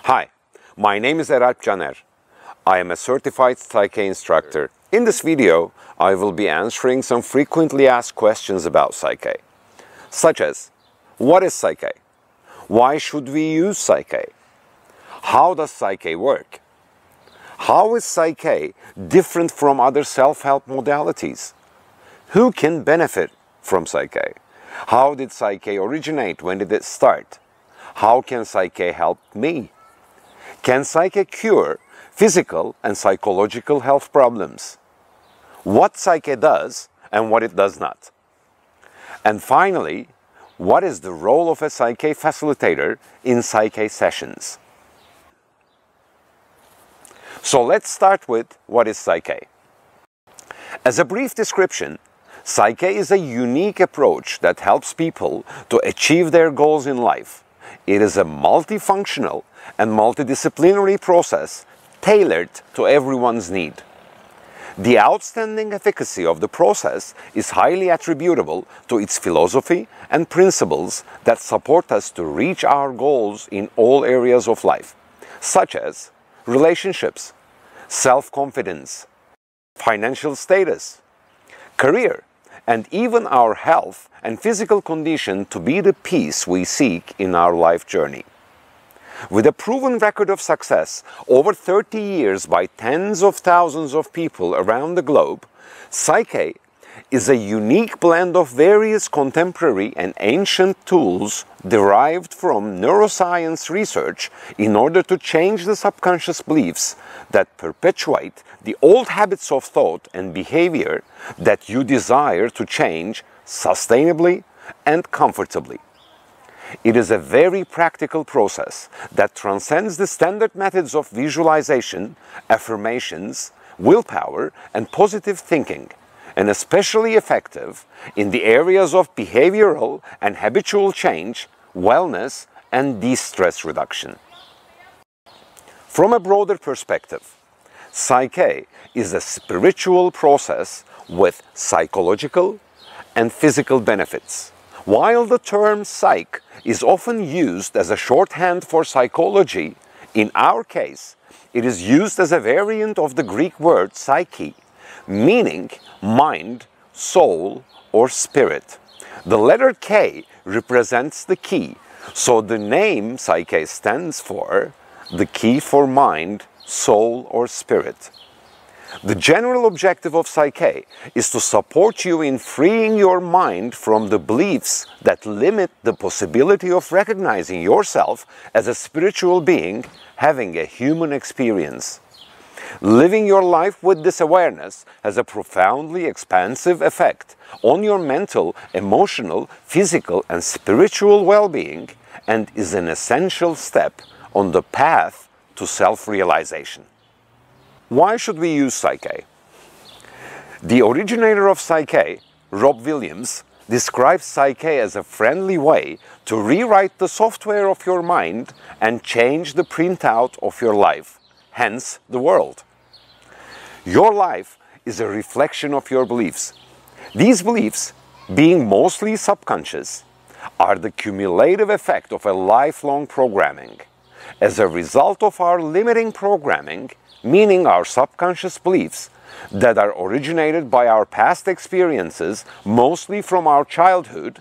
Hi, my name is Eralp Caner. I am a certified PSYCH-K instructor. In this video, I will be answering some frequently asked questions about PSYCH-K, such as, what is PSYCH-K? Why should we use PSYCH-K? How does PSYCH-K work? How is PSYCH-K different from other self-help modalities? Who can benefit from PSYCH-K? How did PSYCH-K originate? When did it start? How can PSYCH-K help me? Can PSYCH-K cure physical and psychological health problems? What PSYCH-K does and what it does not? And finally, what is the role of a PSYCH-K facilitator in PSYCH-K sessions? So let's start with what is PSYCH-K. As a brief description, PSYCH-K is a unique approach that helps people to achieve their goals in life. It is a multifunctional and multidisciplinary process tailored to everyone's need. The outstanding efficacy of the process is highly attributable to its philosophy and principles that support us to reach our goals in all areas of life, such as relationships, self-confidence, financial status, career, and even our health and physical condition to be the peace we seek in our life journey. With a proven record of success over 30 years by tens of thousands of people around the globe, PSYCH-K is a unique blend of various contemporary and ancient tools derived from neuroscience research in order to change the subconscious beliefs that perpetuate the old habits of thought and behavior that you desire to change sustainably and comfortably. It is a very practical process that transcends the standard methods of visualization, affirmations, willpower, and positive thinking, and especially effective in the areas of behavioral and habitual change, wellness, and de-stress reduction. From a broader perspective, PSYCH-K is a spiritual process with psychological and physical benefits. While the term psych is often used as a shorthand for psychology, in our case, it is used as a variant of the Greek word psyche, meaning mind, soul, or spirit. The letter K represents the key, so the name PSYCH-K stands for the key for mind, soul, or spirit. The general objective of PSYCH-K is to support you in freeing your mind from the beliefs that limit the possibility of recognizing yourself as a spiritual being having a human experience. Living your life with this awareness has a profoundly expansive effect on your mental, emotional, physical, and spiritual well-being, and is an essential step on the path to self-realization. Why should we use PSYCH-K? The originator of PSYCH-K, Rob Williams, describes PSYCH-K as a friendly way to rewrite the software of your mind and change the printout of your life, hence the world. Your life is a reflection of your beliefs. These beliefs, being mostly subconscious, are the cumulative effect of a lifelong programming. As a result of our limiting programming, meaning our subconscious beliefs that are originated by our past experiences, mostly from our childhood,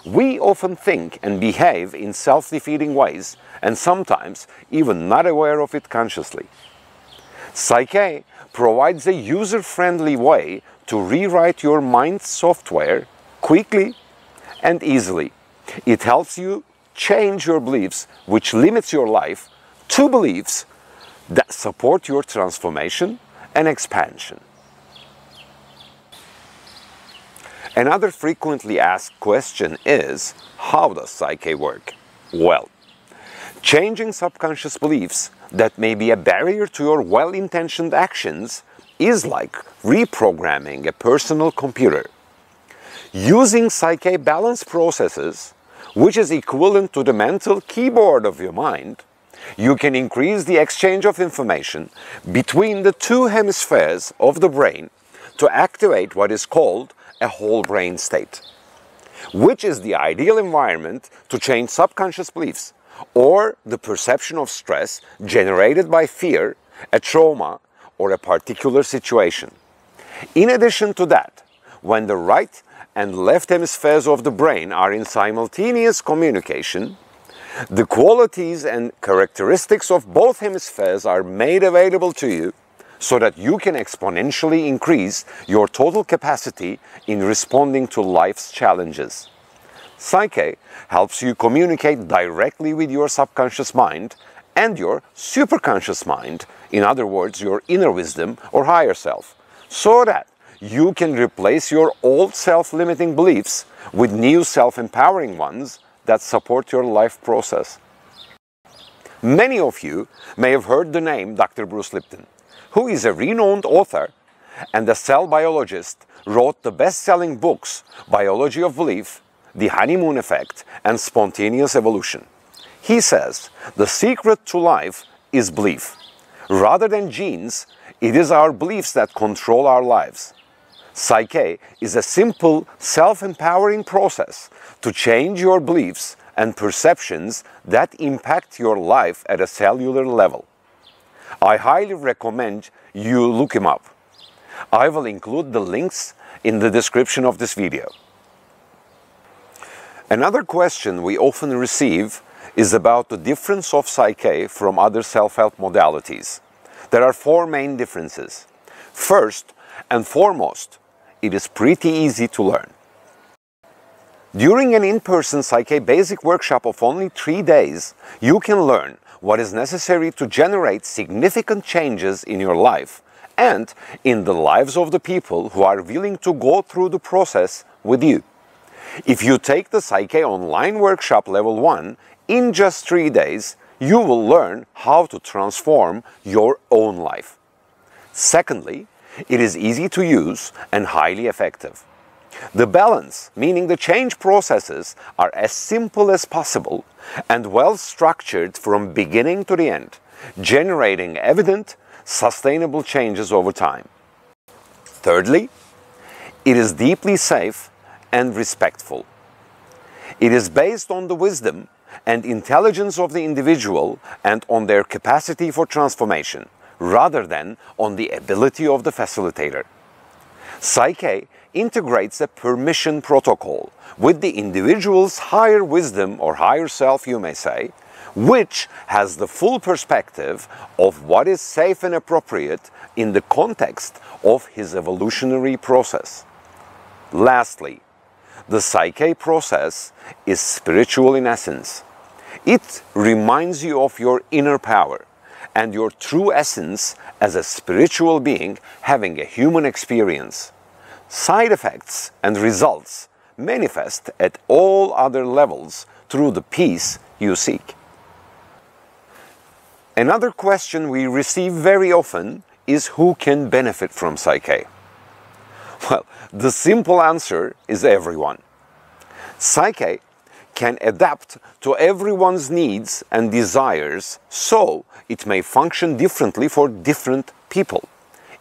we often think and behave in self-defeating ways, and sometimes even not aware of it consciously. PSYCH-K provides a user-friendly way to rewrite your mind's software quickly and easily. It helps you change your beliefs, which limits your life, to beliefs that support your transformation and expansion. Another frequently asked question is, how does PSYCH-K work? Well, changing subconscious beliefs that may be a barrier to your well-intentioned actions is like reprogramming a personal computer. Using PSYCH-K balance processes, which is equivalent to the mental keyboard of your mind, you can increase the exchange of information between the two hemispheres of the brain to activate what is called a whole brain state. which is the ideal environment to change subconscious beliefs or the perception of stress generated by fear, a trauma, or a particular situation. In addition to that, when the right and left hemispheres of the brain are in simultaneous communication, the qualities and characteristics of both hemispheres are made available to you so that you can exponentially increase your total capacity in responding to life's challenges. PSYCH-K helps you communicate directly with your subconscious mind and your superconscious mind, in other words, your inner wisdom or higher self, so that you can replace your old self-limiting beliefs with new self-empowering ones that support your life process. Many of you may have heard the name Dr. Bruce Lipton, who is a renowned author and a cell biologist, wrote the best-selling books Biology of Belief, The Honeymoon Effect, and Spontaneous Evolution. He says the secret to life is belief. Rather than genes, it is our beliefs that control our lives. PSYCH-K is a simple, self-empowering process to change your beliefs and perceptions that impact your life at a cellular level. I highly recommend you look him up. I will include the links in the description of this video. Another question we often receive is about the difference of PSYCH-K from other self-help modalities. There are 4 main differences. First and foremost, it is pretty easy to learn. During an in-person PSYCH-K basic workshop of only 3 days, you can learn what is necessary to generate significant changes in your life and in the lives of the people who are willing to go through the process with you. If you take the PSYCH-K online workshop level 1 in just 3 days, you will learn how to transform your own life. Secondly, it is easy to use and highly effective. The balance, meaning the change processes, are as simple as possible and well structured from beginning to the end, generating evident, sustainable changes over time. Thirdly, it is deeply safe and respectful. It is based on the wisdom and intelligence of the individual and on their capacity for transformation, rather than on the ability of the facilitator. PSYCH-K integrates a permission protocol with the individual's higher wisdom or higher self, you may say, which has the full perspective of what is safe and appropriate in the context of his evolutionary process. Lastly, the PSYCH-K process is spiritual in essence. It reminds you of your inner power and your true essence as a spiritual being having a human experience. Side effects and results manifest at all other levels through the peace you seek. Another question we receive very often is who can benefit from PSYCH-K? Well, the simple answer is everyone. PSYCH-K can adapt to everyone's needs and desires, so it may function differently for different people.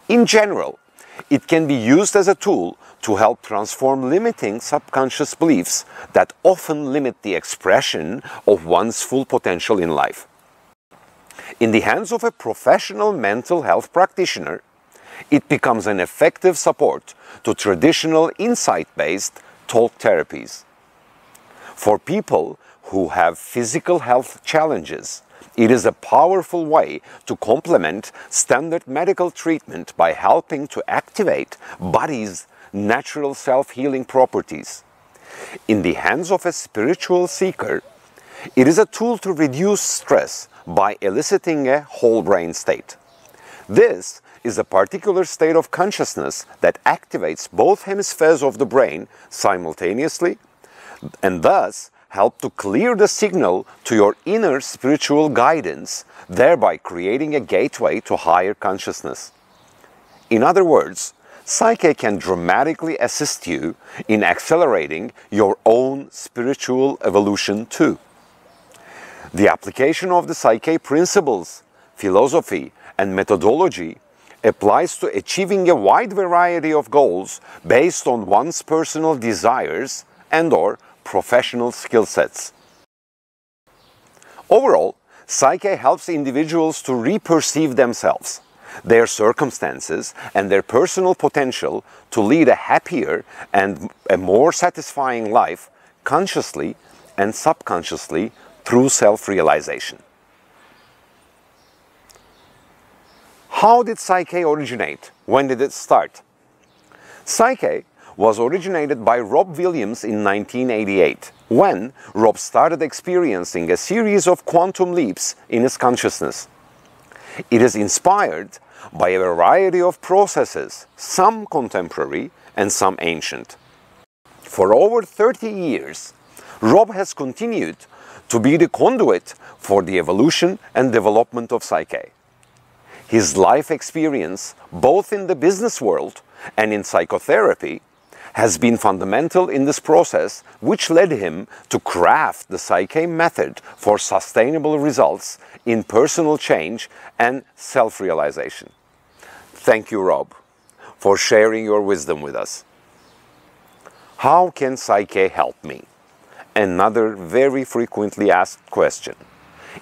In general, it can be used as a tool to help transform limiting subconscious beliefs that often limit the expression of one's full potential in life. In the hands of a professional mental health practitioner, it becomes an effective support to traditional insight-based talk therapies. For people who have physical health challenges, it is a powerful way to complement standard medical treatment by helping to activate body's natural self-healing properties. In the hands of a spiritual seeker, it is a tool to reduce stress by eliciting a whole brain state. This is a particular state of consciousness that activates both hemispheres of the brain simultaneously and thus help to clear the signal to your inner spiritual guidance, thereby creating a gateway to higher consciousness. In other words, PSYCH-K can dramatically assist you in accelerating your own spiritual evolution too. The application of the PSYCH-K principles, philosophy, and methodology applies to achieving a wide variety of goals based on one's personal desires and/or professional skill sets. Overall, PSYCH-K helps individuals to re-perceive themselves, their circumstances, and their personal potential to lead a happier and a more satisfying life consciously and subconsciously through self-realization. How did PSYCH-K originate? When did it start? PSYCH-K was originated by Rob Williams in 1988, when Rob started experiencing a series of quantum leaps in his consciousness. It is inspired by a variety of processes, some contemporary and some ancient. For over 30 years, Rob has continued to be the conduit for the evolution and development of PSYCH-K. His life experience, both in the business world and in psychotherapy, has been fundamental in this process, which led him to craft the PSYCH-K method for sustainable results in personal change and self-realization. Thank you, Rob, for sharing your wisdom with us. How can PSYCH-K help me? Another very frequently asked question.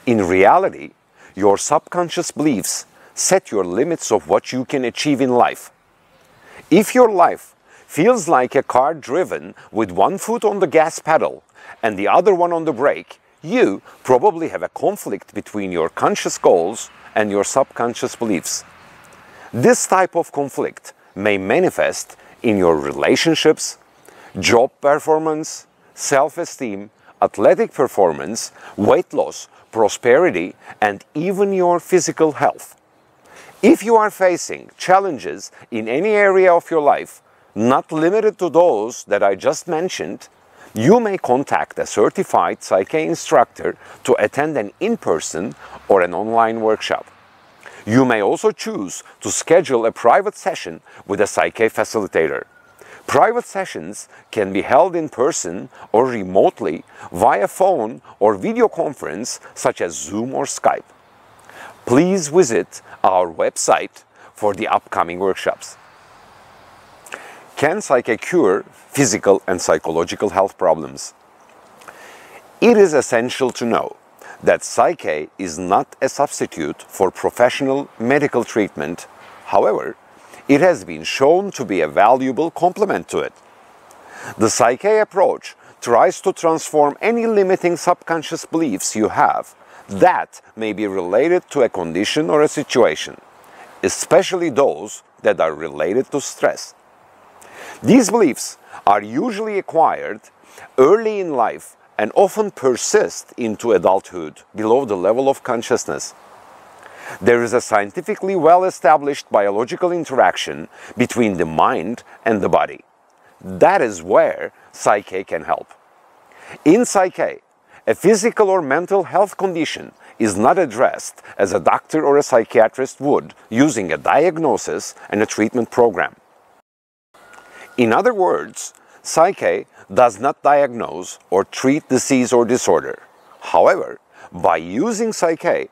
In reality, your subconscious beliefs set your limits of what you can achieve in life. If your life feels like a car driven with one foot on the gas pedal and the other one on the brake, you probably have a conflict between your conscious goals and your subconscious beliefs. This type of conflict may manifest in your relationships, job performance, self-esteem, athletic performance, weight loss, prosperity, and even your physical health. If you are facing challenges in any area of your life, not limited to those that I just mentioned, you may contact a certified PSYCH-K instructor to attend an in-person or an online workshop. You may also choose to schedule a private session with a PSYCH-K facilitator. Private sessions can be held in person or remotely via phone or video conference such as Zoom or Skype. Please visit our website for the upcoming workshops. Can PSYCH-K cure physical and psychological health problems? It is essential to know that PSYCH-K is not a substitute for professional medical treatment. However, it has been shown to be a valuable complement to it. The PSYCH-K approach tries to transform any limiting subconscious beliefs you have that may be related to a condition or a situation, especially those that are related to stress. These beliefs are usually acquired early in life and often persist into adulthood below the level of consciousness. There is a scientifically well-established biological interaction between the mind and the body. That is where PSYCH-K can help. In PSYCH-K, a physical or mental health condition is not addressed as a doctor or a psychiatrist would using a diagnosis and a treatment program. In other words, PSYCH-K does not diagnose or treat disease or disorder. However, by using PSYCH-K,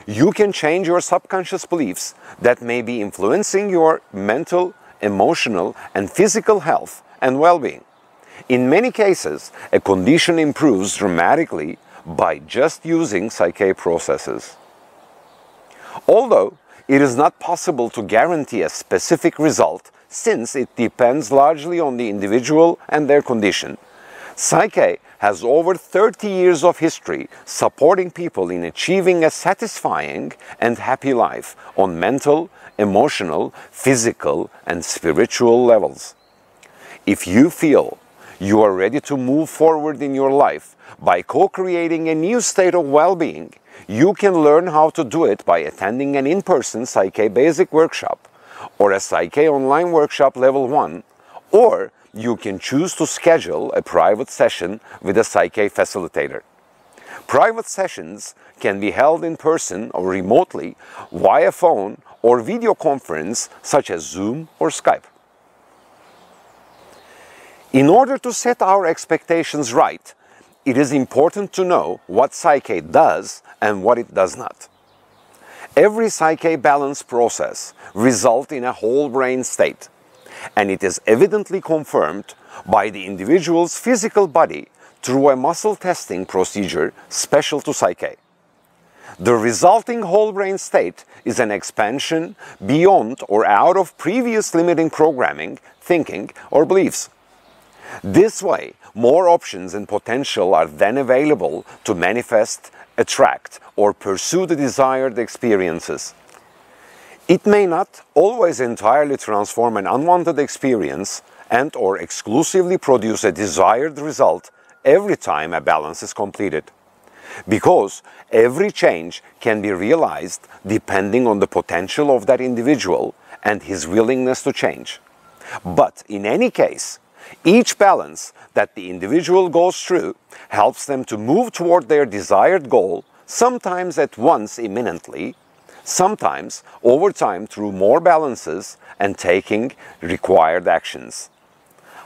you can change your subconscious beliefs that may be influencing your mental, emotional, and physical health and well-being. In many cases, a condition improves dramatically by just using PSYCH-K processes. Although it is not possible to guarantee a specific result since it depends largely on the individual and their condition, PSYCH-K has over 30 years of history supporting people in achieving a satisfying and happy life on mental, emotional, physical, and spiritual levels. If you feel you are ready to move forward in your life by co-creating a new state of well-being, you can learn how to do it by attending an in-person PSYCH-K Basic Workshop or a PSYCH-K Online Workshop Level 1, or you can choose to schedule a private session with a PSYCH-K facilitator. Private sessions can be held in person or remotely via phone or video conference such as Zoom or Skype. In order to set our expectations right, it is important to know what PSYCH-K does and what it does not. Every PSYCH-K balance process results in a whole brain state, and it is evidently confirmed by the individual's physical body through a muscle testing procedure special to PSYCH-K. The resulting whole brain state is an expansion beyond or out of previous limiting programming, thinking, or beliefs. This way, more options and potential are then available to manifest, attract, or pursue the desired experiences. It may not always entirely transform an unwanted experience and/or exclusively produce a desired result every time a balance is completed, because every change can be realized depending on the potential of that individual and his willingness to change. But in any case, each balance that the individual goes through helps them to move toward their desired goal, sometimes at once imminently, sometimes over time through more balances and taking required actions.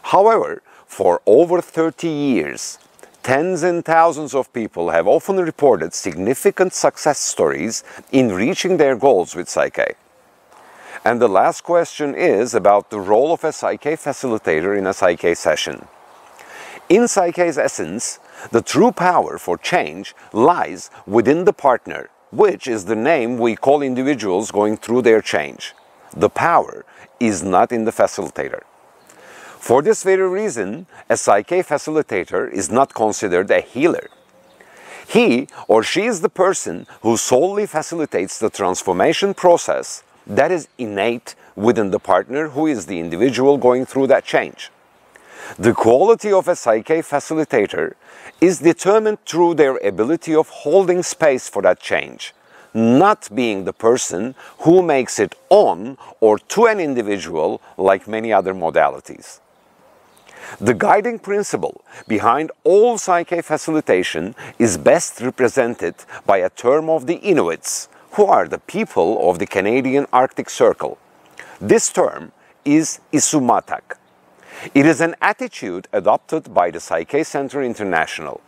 However, for over 30 years, tens and thousands of people have often reported significant success stories in reaching their goals with PSYCH-K. And the last question is about the role of a PSYCH-K facilitator in a PSYCH-K session. In PSYCH-K's essence, the true power for change lies within the partner, which is the name we call individuals going through their change. The power is not in the facilitator. For this very reason, a PSYCH-K facilitator is not considered a healer. He or she is the person who solely facilitates the transformation process that is innate within the partner who is the individual going through that change. The quality of a PSYCH-K facilitator is determined through their ability of holding space for that change, not being the person who makes it on or to an individual like many other modalities. The guiding principle behind all PSYCH-K facilitation is best represented by a term of the Inuits, who are the people of the Canadian Arctic Circle. This term is isumatak. It is an attitude adopted by the PSYCH-K Center International.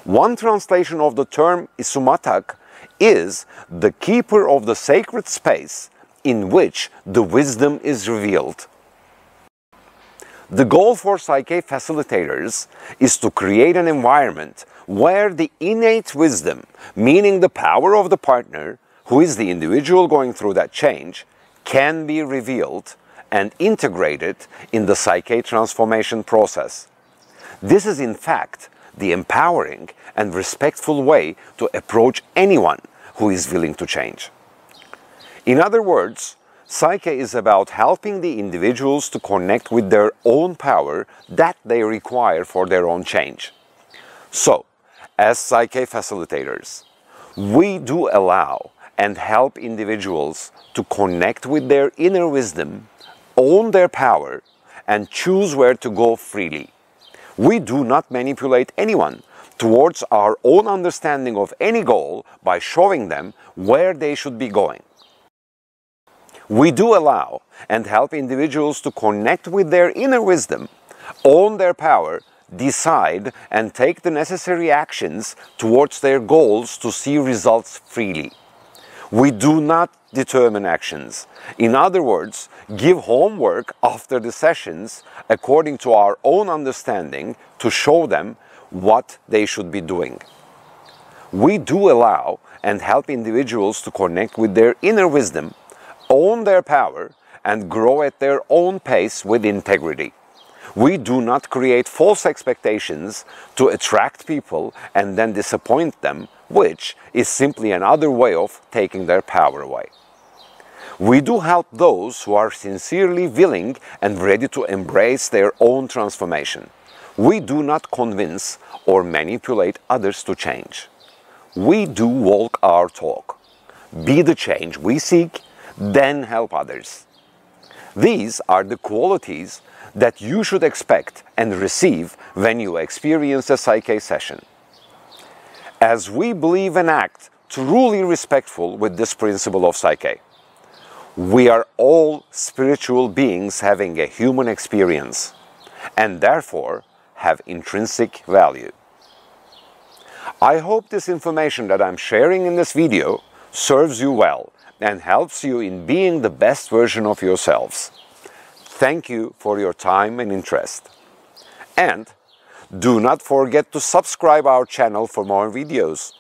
One translation of the term isumatak is the keeper of the sacred space in which the wisdom is revealed. The goal for PSYCH-K facilitators is to create an environment where the innate wisdom, meaning the power of the partner, who is the individual going through that change, can be revealed and integrated in the PSYCH-K transformation process. This is in fact the empowering and respectful way to approach anyone who is willing to change. In other words, PSYCH-K is about helping the individuals to connect with their own power that they require for their own change. So, as PSYCH-K facilitators, we do allow and help individuals to connect with their inner wisdom, own their power, and choose where to go freely. We do not manipulate anyone towards our own understanding of any goal by showing them where they should be going. We do allow and help individuals to connect with their inner wisdom, own their power, decide and take the necessary actions towards their goals to see results freely. We do not determine actions. In other words, give homework after the sessions according to our own understanding to show them what they should be doing. We do allow and help individuals to connect with their inner wisdom, own their power, and grow at their own pace with integrity. We do not create false expectations to attract people and then disappoint them, which is simply another way of taking their power away. We do help those who are sincerely willing and ready to embrace their own transformation. We do not convince or manipulate others to change. We do walk our talk. Be the change we seek, then help others. These are the qualities that you should expect and receive when you experience a PSYCH-K session. As we believe and act truly respectful with this principle of PSYCH-K, we are all spiritual beings having a human experience and therefore have intrinsic value. I hope this information that I'm sharing in this video serves you well and helps you in being the best version of yourselves. Thank you for your time and interest. And do not forget to subscribe our channel for more videos.